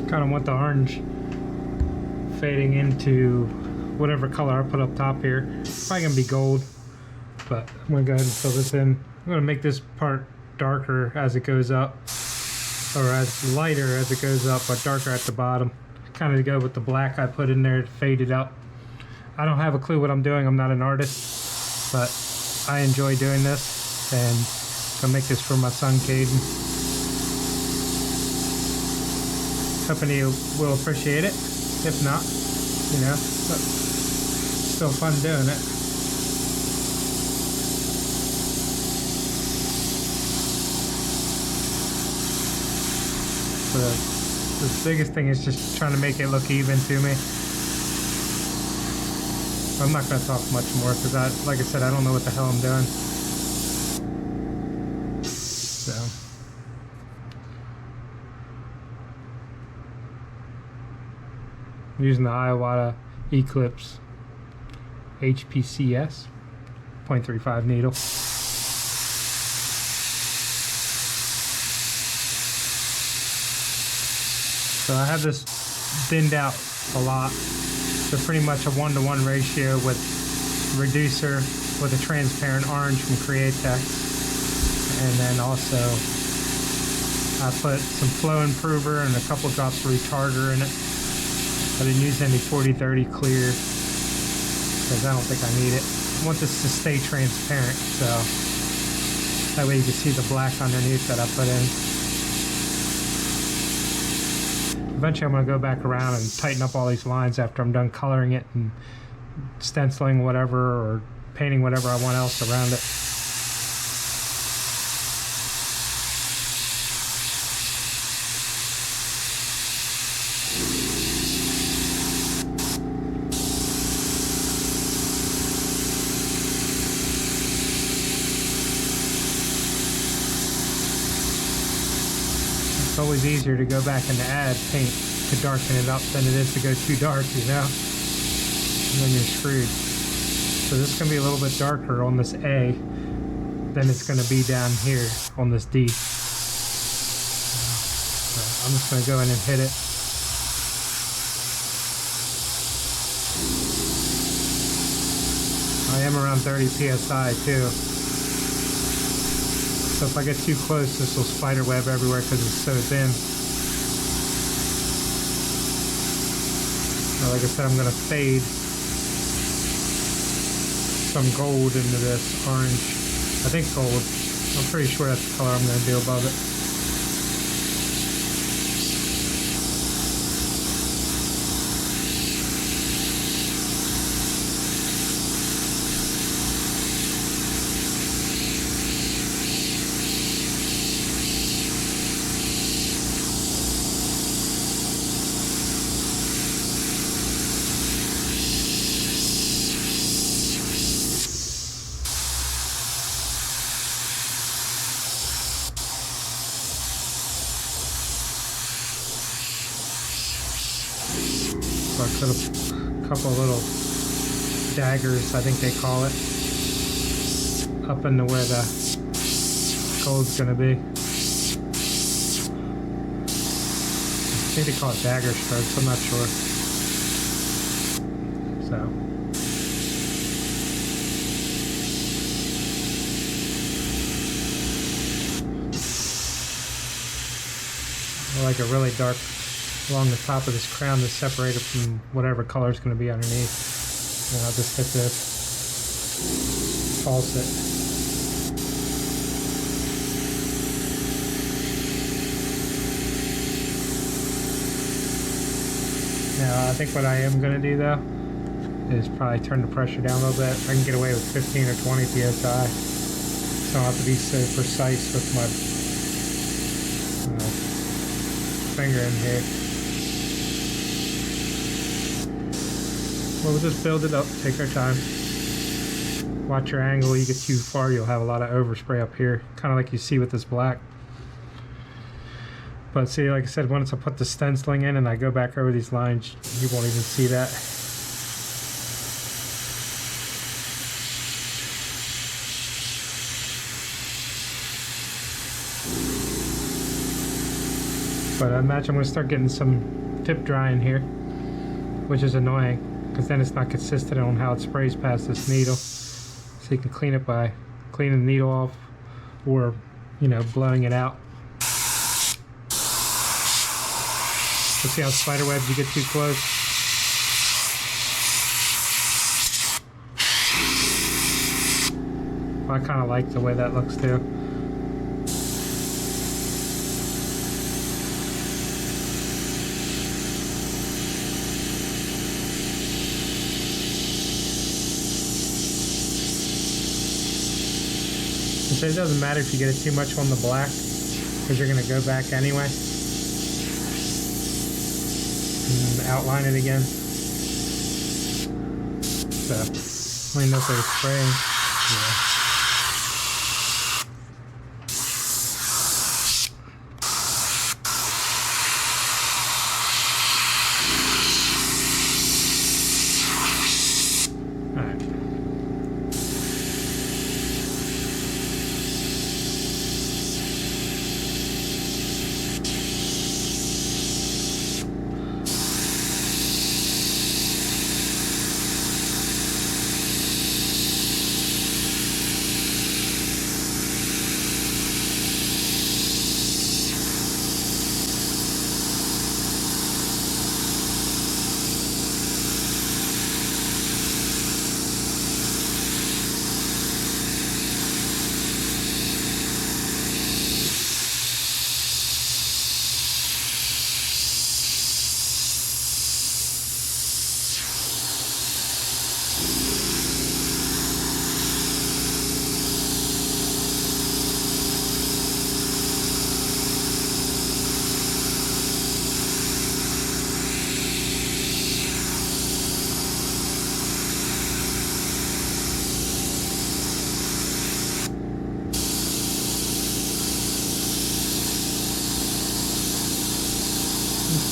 Kind of want the orange fading into whatever color I put up top here. Probably gonna be gold, but I'm gonna go ahead and fill this in. I'm gonna make this part darker as it goes up, or as lighter as it goes up, but darker at the bottom. Kind of to go with the black I put in there to fade it out. I don't have a clue what I'm doing. I'm not an artist, but I enjoy doing this, and I'll make this for my son, Caden. Hoping he will appreciate it. If not, you know, but still fun doing it. So the biggest thing is just trying to make it look even to me. I'm not going to talk much more because, like I said, I don't know what the hell I'm doing. So. I'm using the Iwata Eclipse HPCS 0.35 needle. So I have this thinned out a lot. So pretty much a 1-to-1 ratio with reducer with a transparent orange from Createx. And then also I put some flow improver and a couple drops of retarder in it. I didn't use any 40-30 clear because I don't think I need it. I want this to stay transparent, so that way you can see the black underneath that I put in. Eventually I'm going to go back around and tighten up all these lines after I'm done coloring it and stenciling whatever or painting whatever I want else around it. It's always easier to go back and add paint to darken it up than it is to go too dark, you know? And then you're screwed. So this is going to be a little bit darker on this A than it's going to be down here on this D. So I'm just going to go in and hit it. I am around 30 PSI too. So if I get too close, this will spider web everywhere because it's so thin. Now, like I said, I'm going to fade some gold into this orange. I think gold. I'm pretty sure that's the color I'm going to do above it. So I put a couple of little daggers, I think they call it, up into where the gold's going to be. I think they call it dagger strokes, I'm not sure. So I like a really dark along the top of this crown to separate it from whatever color is going to be underneath. And I'll just hit this, pulse it. Now I think what I am going to do though is probably turn the pressure down a little bit. I can get away with 15 or 20 psi, so I don't have to be so precise with my finger in here. Well, we'll just build it up, take our time. Watch your angle. You get too far, you'll have a lot of overspray up here, kind of like you see with this black. But see, like I said, once I put the stenciling in and I go back over these lines, you won't even see that. But I imagine I'm going to start getting some tip drying here, which is annoying because then it's not consistent on how it sprays past this needle. So you can clean it by cleaning the needle off or, you know, blowing it out. Let's see how spider webs you get too close. I kind of like the way that looks too. So it doesn't matter if you get it too much on the black because you're going to go back anyway and outline it again. So let me know if it's spraying. Yeah.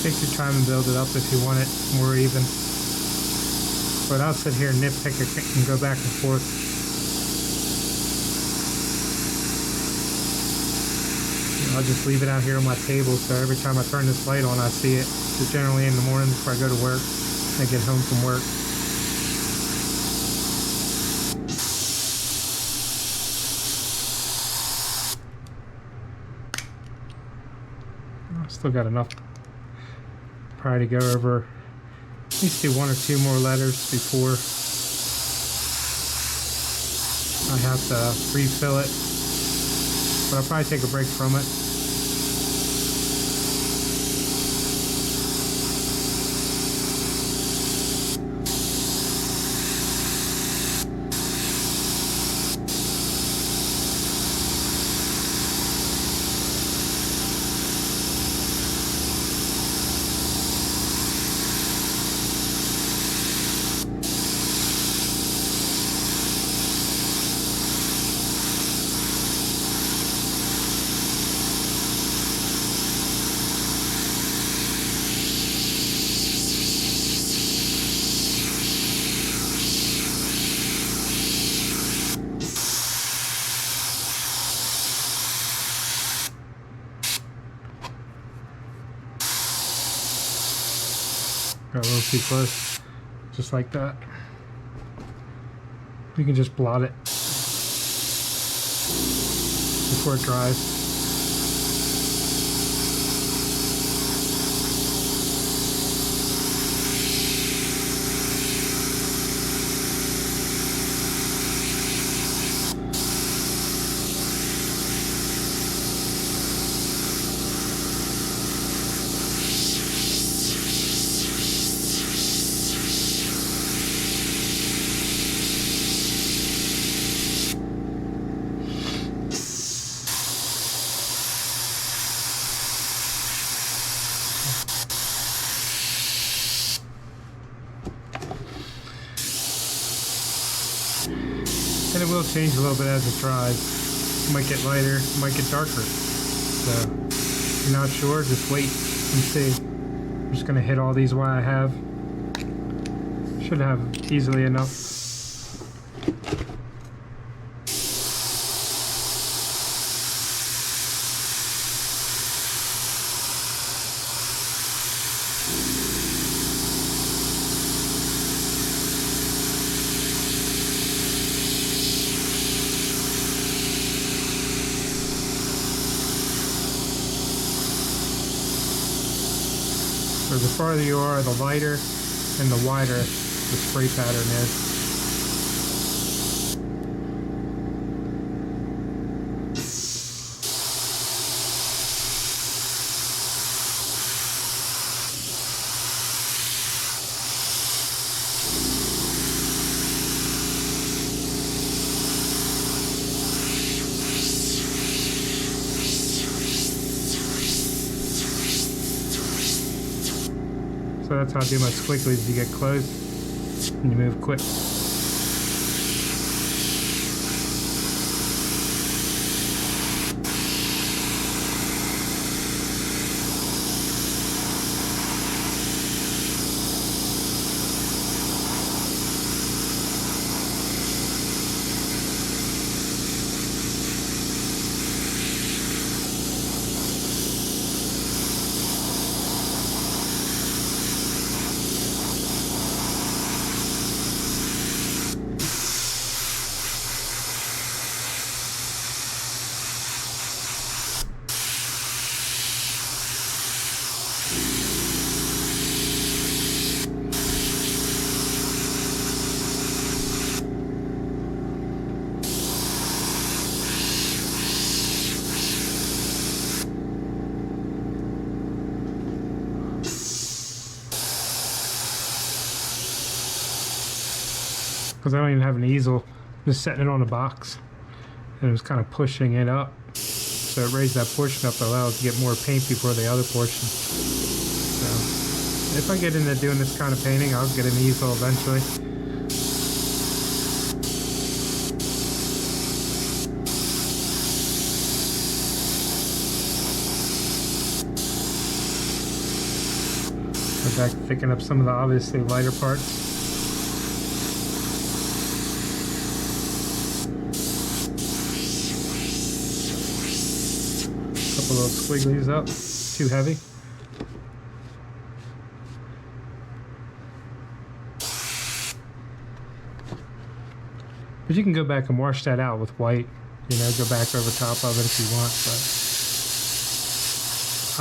Take your time and build it up if you want it more even. But I'll sit here and nitpick it and go back and forth. I'll just leave it out here on my table so every time I turn this light on I see it. So generally in the morning before I go to work, I get home from work. I've still got enough. Probably to go over at least do one or two more letters before I have to refill it, but I'll probably take a break from it. Got a little too close, just like that. You can just blot it before it dries. And it will change a little bit as it dries. Might get lighter, might get darker. So if you're not sure, just wait and see. I'm just gonna hit all these while I have. Should have easily enough. So the farther you are, the lighter and the wider the spray pattern is. So that's how I do my squigglies. You get close and you move quick. Because I don't even have an easel, I'm just setting it on a box, and it was kind of pushing it up, so it raised that portion up to allow it to get more paint before the other portion. So if I get into doing this kind of painting, I'll get an easel eventually. Go back to picking up some of the obviously lighter parts. Little squigglies up, too heavy. But you can go back and wash that out with white, you know, go back over top of it if you want, but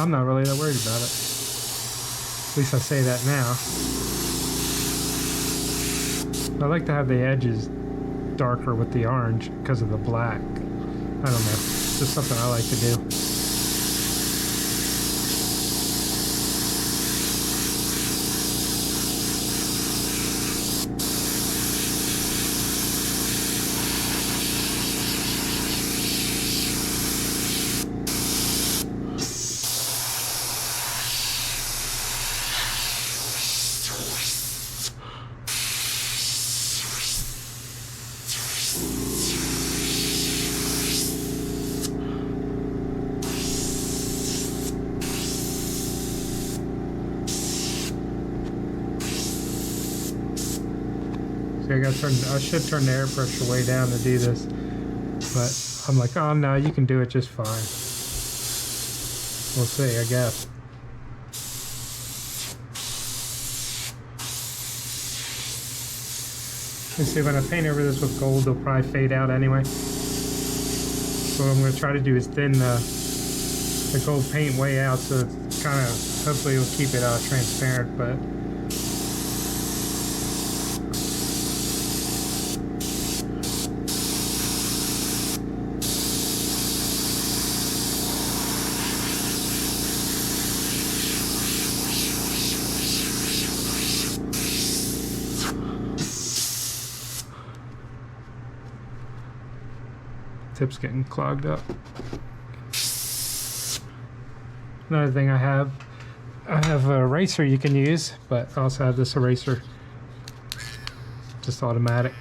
I'm not really that worried about it. At least I say that now. I like to have the edges darker with the orange because of the black. I don't know, it's just something I like to do. I should turn the air pressure way down to do this, but I'm like, oh no, you can do it just fine. We'll see, I guess. Let's see, when I paint over this with gold, it'll probably fade out anyway. So what I'm going to try to do is thin the gold paint way out, so it's kind of, hopefully it'll keep it transparent, but tip's getting clogged up. Another thing I have an eraser you can use, but I also have this eraser, just automatic.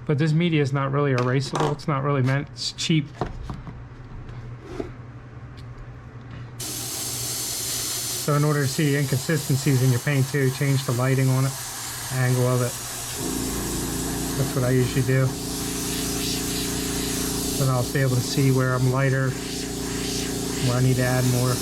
But this media is not really erasable. It's not really meant. It's cheap. So in order to see inconsistencies in your paint too, change the lighting on it, angle of it. That's what I usually do. Then I'll be able to see where I'm lighter, where I need to add more.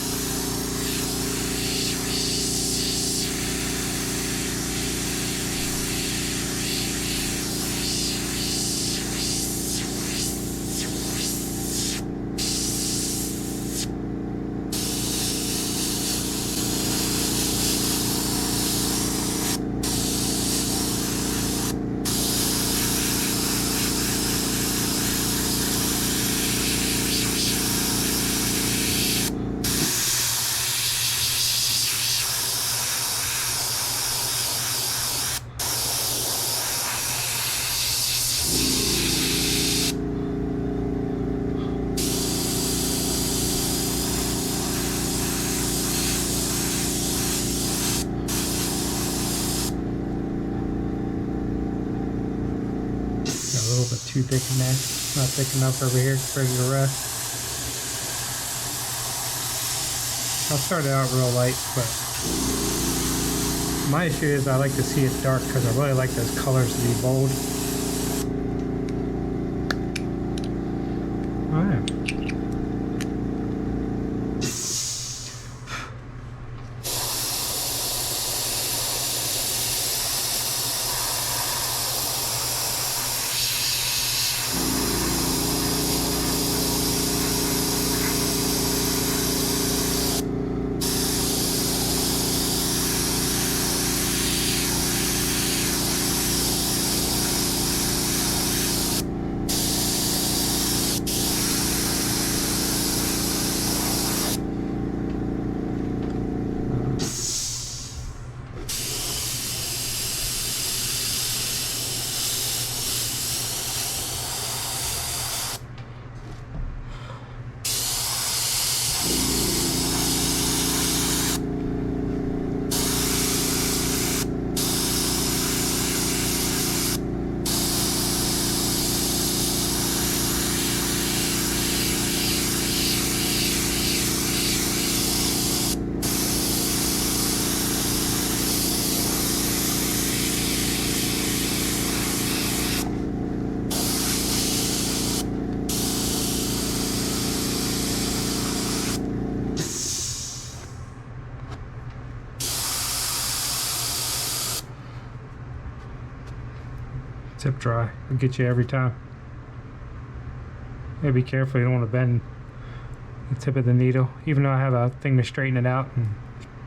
Too thick in there. Not thick enough over here. It's ready to rest. I'll start it out real light, but my issue is I like to see it dark because I really like those colors to be bold. Alright. Tip dry. It'll get you every time. You gotta be careful, you don't want to bend the tip of the needle, even though I have a thing to straighten it out and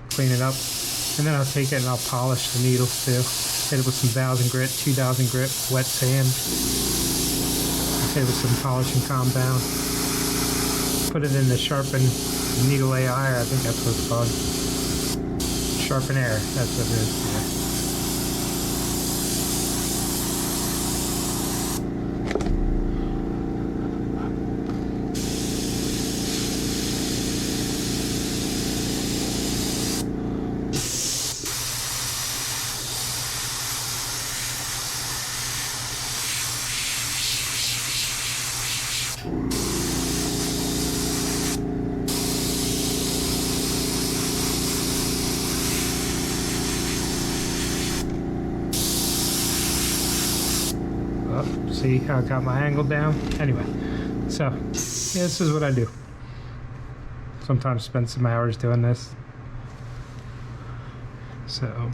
clean it up. And then I'll take it and I'll polish the needles too. Hit it with some 1000 grit, 2000 grit wet sand. Hit it with some polishing compound. Put it in the sharpen needle AI, I think that's what it's called. Sharpen air, that's what it is. Yeah. See how I got my angle down? Anyway, so yeah, this is what I do. Sometimes spend some hours doing this. So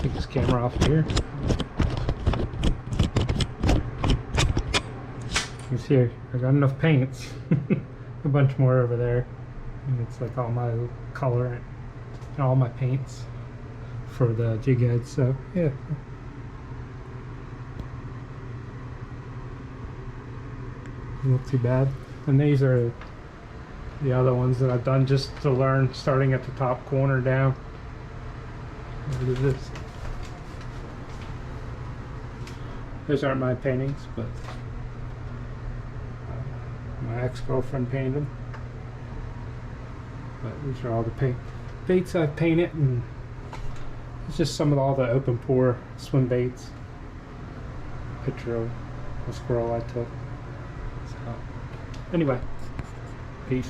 take this camera off here. You see I got enough paints. A bunch more over there. And it's like all my color and all my paints for the jig head, so yeah. Not too bad. And these are the other ones that I've done just to learn, starting at the top corner down. Look at this. Those aren't my paintings, but my ex-girlfriend painted them. But these are all the baits I've painted, and it's just some of all the open pore swim baits. Picture of a squirrel I took. So, anyway, peace.